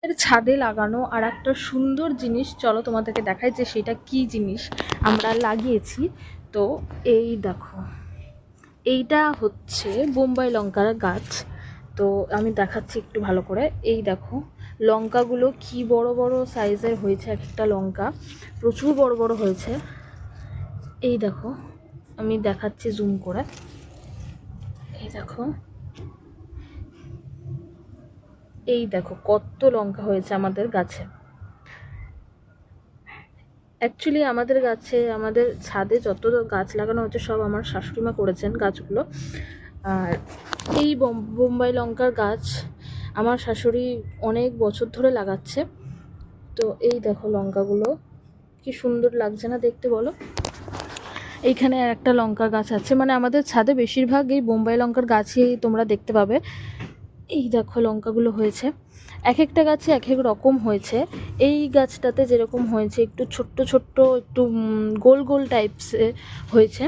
এর ছাদে লাগানো আর একটা সুন্দর জিনিস, চলো তোমাদেরকে দেখাই যে সেটা কি জিনিস আমরা লাগিয়েছি। তো এই দেখো, এইটা হচ্ছে বোম্বাই লঙ্কার গাছ। তো আমি দেখাচ্ছি একটু ভালো করে। এই দেখো লঙ্কাগুলো কি বড় বড় সাইজের হয়েছে, এক একটা লঙ্কা প্রচুর বড় বড় হয়েছে। এই দেখো, আমি দেখাচ্ছি জুম করে। এই দেখো, এই দেখো কত লঙ্কা হয়েছে আমাদের গাছে। অ্যাকচুয়ালি আমাদের গাছে, আমাদের ছাদে যত গাছ লাগানো হচ্ছে সব আমার শাশুড়িমা করেছেন গাছগুলো। আর এই বোম্বাই লঙ্কার গাছ আমার শাশুড়ি অনেক বছর ধরে লাগাচ্ছে। তো এই দেখো লঙ্কাগুলো কি সুন্দর লাগছে না দেখতে, বলো। এইখানে আর একটা লঙ্কা গাছ আছে, মানে আমাদের ছাদে বেশিরভাগ এই বোম্বাই লঙ্কার গাছই তোমরা দেখতে পাবে। এই দেখো লঙ্কাগুলো হয়েছে, এক একটা গাছে এক এক রকম হয়েছে। এই গাছটাতে যেরকম হয়েছে একটু ছোট্ট ছোট্ট, একটু গোল গোল টাইপসে হয়েছে।